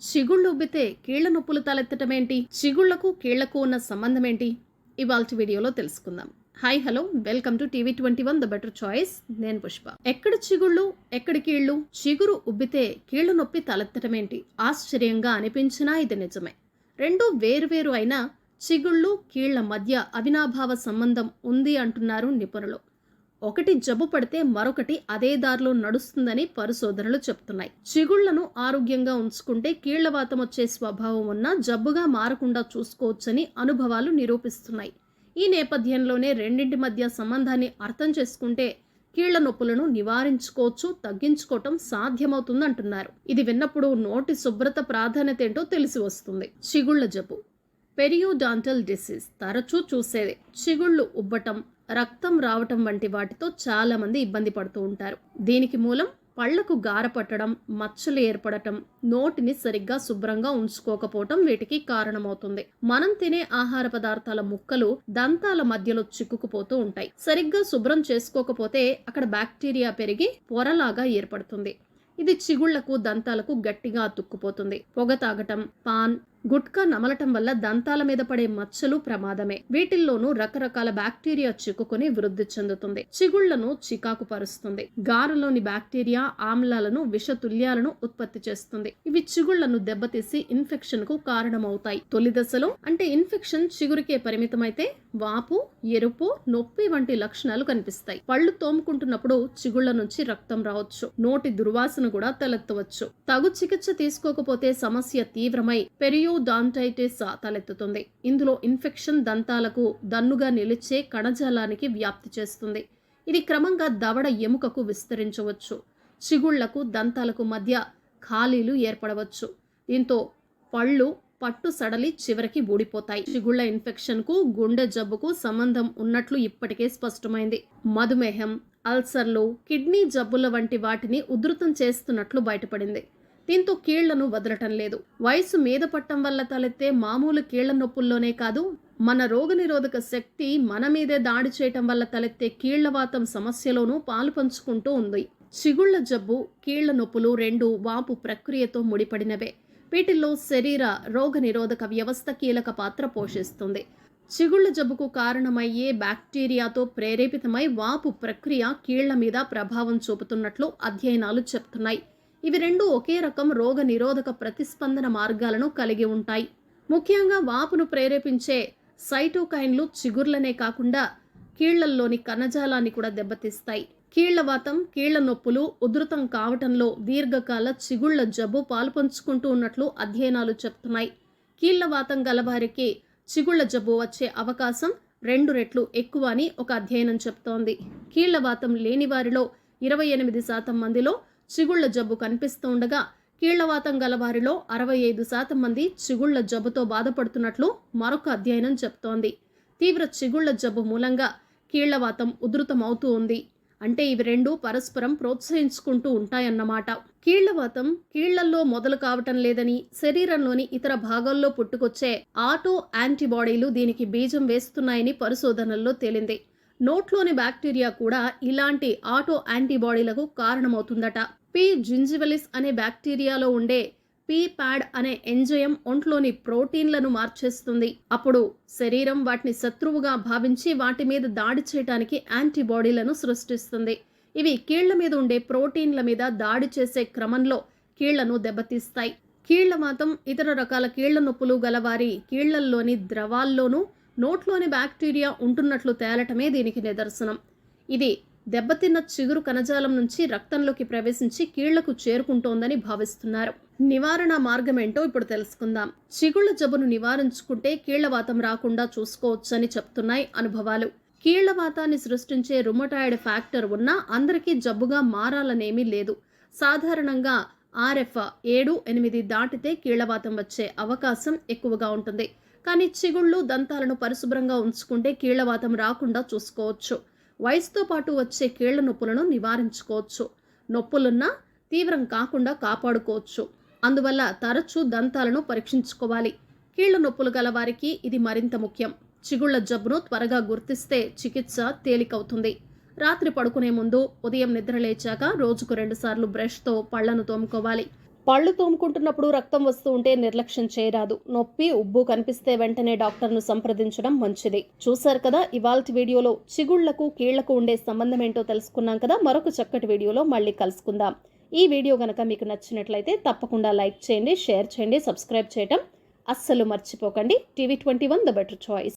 చిగుళ్ళు ఉబ్బితే కీళ్ల నొప్పులు తలెత్తటం ఏంటి? చిగుళ్లకు కీళ్లకు ఉన్న సంబంధం ఏంటి? ఇవాల్టి వీడియోలో తెలుసుకుందాం. Hi hello, welcome to TV21 the better choice. నేను పుష్ప. ఎక్కడ చిగుళ్ళు ఎక్కడ కీళ్లు? చిగురు ఉబ్బితే కీళ్ల నొప్పి తలెత్తటం ఏంటి? ఆశ్చర్యంగా అనిపించినా ఇది నిజమే. రెండు వేరువేరు అయినా చిగుళ్ళు కీళ్ల మధ్య అవినాభావ సంబంధం ఉంది అంటున్నారు నిపుణులు. ఒకటి జబ్బు పడితే మరొకటి అదే దారిలో నడుస్తుందని పరిశోధనలు చెప్తున్నాయి. చిగుళ్లను ఆరోగ్యంగా ఉంచుకుంటే కీళ్లవాతం వచ్చే స్వభావం ఉన్న జబ్బుగా మారకుండా చూసుకోవచ్చని అనుభవాలు నిరూపిస్తున్నాయి. ఈ నేపథ్యంలోనే రెండింటి మధ్య సంబంధాన్ని అర్థం చేసుకుంటే కీళ్ల నొప్పులను నివారించుకోవచ్చు, తగ్గించుకోవటం సాధ్యమవుతుందంటున్నారు. ఇది విన్నప్పుడు నోటి శుభ్రత ప్రాధాన్యత ఏంటో తెలిసి వస్తుంది. చిగుళ్ల జబ్బు, పెరియోడాంటల్ డిసీజ్ తరచూ చూసేదే. చిగుళ్ళు ఉబ్బటం, రక్తం రావటం వంటి వాటితో చాలా మంది ఇబ్బంది పడుతూ ఉంటారు. దీనికి మూలం పళ్లకు గార పట్టడం, మచ్చలు ఏర్పడటం, నోటిని సరిగ్గా శుభ్రంగా ఉంచుకోకపోవటం వీటికి కారణమవుతుంది. మనం తినే ఆహార పదార్థాల ముక్కలు దంతాల మధ్యలో చిక్కుకుపోతూ ఉంటాయి. సరిగ్గా శుభ్రం చేసుకోకపోతే అక్కడ బ్యాక్టీరియా పెరిగి పొరలాగా ఏర్పడుతుంది. ఇది చిగుళ్లకు దంతాలకు గట్టిగా అతుక్కుపోతుంది. పొగ తాగటం, పాన్, గుట్కా నమలటం వల్ల దంతాల మీద పడే మచ్చలు ప్రమాదమే. వీటిల్లోనూ రకరకాల బ్యాక్టీరియా చిక్కుకొని వృద్ధి చెందుతుంది. చిగుళ్లను చికాకు పరుస్తుంది. గారలోని బ్యాక్టీరియా ఆమ్లాలను, విషతుల్యాలను ఉత్పత్తి చేస్తుంది. ఇవి చిగుళ్లను దెబ్బతీసి ఇన్ఫెక్షన్ కు కారణమవుతాయి. తొలి దశలో అంటే ఇన్ఫెక్షన్ చిగురికే పరిమితమైతే వాపు, ఎరుపు, నొప్పి వంటి లక్షణాలు కనిపిస్తాయి. పళ్ళు తోముకుంటున్నప్పుడు చిగుళ్ల నుంచి రక్తం రావచ్చు. నోటి దుర్వాసన కూడా తలెత్తవచ్చు. తగు చికిత్స తీసుకోకపోతే సమస్య తీవ్రమై పెరియోడాంటైటిస్ తలెత్తుతుంది. ఇందులో ఇన్ఫెక్షన్ దంతాలకు దన్నుగా నిలిచే కణజాలానికి వ్యాప్తి చేస్తుంది. ఇది క్రమంగా దవడ ఎముకకు విస్తరించవచ్చు. చిగుళ్లకు దంతాలకు మధ్య ఖాళీలు ఏర్పడవచ్చు. దీంతో పళ్ళు పట్టు సడలి చివరికి ఊడిపోతాయి. చిగుళ్ల ఇన్ఫెక్షన్ కు గుండె జబ్బుకు సంబంధం ఉన్నట్లు ఇప్పటికే స్పష్టమైంది. మధుమేహం, అల్సర్లు, కిడ్నీ జబ్బుల వంటి వాటిని ఉధృతం చేస్తున్నట్లు బయటపడింది. దీంతో కీళ్లను వదలటం లేదు. వయసు మీద పట్టం వల్ల తలెత్తే మామూలు కీళ్ల నొప్పుల్లోనే కాదు, మన రోగనిరోధక శక్తి మన మీదే దాడి చేయటం వల్ల తలెత్తే కీళ్లవాతం సమస్యలోనూ పాలు పంచుకుంటూ ఉంది. చిగుళ్ల జబ్బు, కీళ్ల నొప్పులు రెండు వాపు ప్రక్రియతో ముడిపడినవే. వీటిల్లో శరీర రోగనిరోధక వ్యవస్థ కీలక పాత్ర పోషిస్తుంది. చిగుళ్ల జబ్బుకు కారణమయ్యే బ్యాక్టీరియాతో ప్రేరేపితమై వాపు ప్రక్రియ కీళ్ల మీద ప్రభావం చూపుతున్నట్లు అధ్యయనాలు చెప్తున్నాయి. ఇవి రెండు ఒకే రకం రోగ నిరోధక ప్రతిస్పందన మార్గాలను కలిగి ఉంటాయి. ముఖ్యంగా వాపును ప్రేరేపించే సైటోకైన్లు చిగుర్లనే కాకుండా కీళ్లల్లోని కణజాలాన్ని కూడా దెబ్బతీస్తాయి. కీళ్లవాతం, కీళ్ల నొప్పులు ఉధృతం కావటంలో దీర్ఘకాల చిగుళ్ల జబ్బు పాలుపంచుకుంటూ ఉన్నట్లు అధ్యయనాలు చెప్తున్నాయి. కీళ్లవాతం గలవారికి చిగుళ్ల జబ్బు వచ్చే అవకాశం 2 రెట్లు ఎక్కువ అని ఒక అధ్యయనం చెప్తోంది. కీళ్లవాతం లేని వారిలో 28% మందిలో చిగుళ్ల జబ్బు కనిపిస్తూ ఉండగా, కీళ్లవాతం గలవారిలో 65% మంది చిగుళ్ల జబ్బుతో బాధపడుతున్నట్లు మరొక అధ్యయనం చెప్తోంది. తీవ్ర చిగుళ్ల జబ్బు మూలంగా కీళ్లవాతం ఉధృతమవుతూ ఉంది. అంటే ఇవి రెండు పరస్పరం ప్రోత్సహించుకుంటూ ఉంటాయన్నమాట. కీళ్లవాతం కీళ్లల్లో మొదలు కావటం లేదని, శరీరంలోని ఇతర భాగాల్లో పుట్టుకొచ్చే ఆటో యాంటీబాడీలు దీనికి బీజం వేస్తున్నాయని పరిశోధనల్లో తేలింది. నోట్లోని బ్యాక్టీరియా కూడా ఇలాంటి ఆటో యాంటీబాడీలకు కారణమవుతుందట. పి జింజివలిస్ అనే బ్యాక్టీరియాలో ఉండే పీ-ప్యాడ్ అనే ఎంజైమ్ ఒంట్లోని ప్రోటీన్లను మార్చేస్తుంది. అప్పుడు శరీరం వాటిని శత్రువుగా భావించి వాటి మీద దాడి చేయడానికి యాంటీబాడీలను సృష్టిస్తుంది. ఇవి కీళ్ల మీద ఉండే ప్రోటీన్ల మీద దాడి చేసే క్రమంలో కీళ్లను దెబ్బతీస్తాయి. కీళ్లవాతం, ఇతర రకాల కీళ్ల నొప్పులు గలవారి కీళ్లల్లోని ద్రవాల్లోనూ నోట్లోని బ్యాక్టీరియా ఉంటున్నట్లు తేలటమే దీనికి నిదర్శనం. ఇది దెబ్బతిన్న చిగురు కణజాలం నుంచి రక్తంలోకి ప్రవేశించి కీళ్లకు చేరుకుంటోందని భావిస్తున్నారు. నివారణ మార్గం ఏంటో ఇప్పుడు తెలుసుకుందాం. చిగుళ్ల జబ్బును నివారించుకుంటే కీళ్లవాతం రాకుండా చూసుకోవచ్చని చెప్తున్నాయి అనుభవాలు. కీళ్లవాతాన్ని సృష్టించే రుమటాయిడ్ ఫ్యాక్టర్ ఉన్నా అందరికీ జబ్బుగా మారాలనేమీ లేదు. సాధారణంగా RF 7-8 దాటితే కీళ్లవాతం వచ్చే అవకాశం ఎక్కువగా ఉంటుంది. కానీ చిగుళ్ళు, దంతాలను పరిశుభ్రంగా ఉంచుకుంటే కీళ్లవాతం రాకుండా చూసుకోవచ్చు. వయసుతో పాటు వచ్చే కీళ్ల నొప్పులను నివారించుకోవచ్చు. నొప్పులున్నా తీవ్రం కాకుండా కాపాడుకోవచ్చు. అందువల్ల తరచూ దంతాలను పరీక్షించుకోవాలి. కీళ్ల నొప్పులు గల వారికి ఇది మరింత ముఖ్యం. చిగుళ్ల జబ్బును త్వరగా గుర్తిస్తే చికిత్స తేలికవుతుంది. రాత్రి పడుకునే ముందు, ఉదయం నిద్ర లేచాక రోజుకు 2 సార్లు బ్రష్తో పళ్లను తోముకోవాలి. పళ్ళు తోముకుంటున్నప్పుడు రక్తం వస్తూ ఉంటే నిర్లక్ష్యం చేయరాదు. నొప్పి, ఉబ్బు కనిపిస్తే వెంటనే డాక్టర్ను సంప్రదించడం మంచిది. చూశారు కదా ఇవాల్టి వీడియోలో చిగుళ్లకు కీళ్లకు ఉండే సంబంధం ఏంటో తెలుసుకున్నాం కదా. మరొక చక్కటి వీడియోలో మళ్ళీ కలుసుకుందాం. ఈ వీడియో గనక మీకు నచ్చినట్లయితే తప్పకుండా లైక్ చేయండి, షేర్ చేయండి, సబ్స్క్రైబ్ చేయటం అస్సలు మర్చిపోకండి. TV21 the better choice.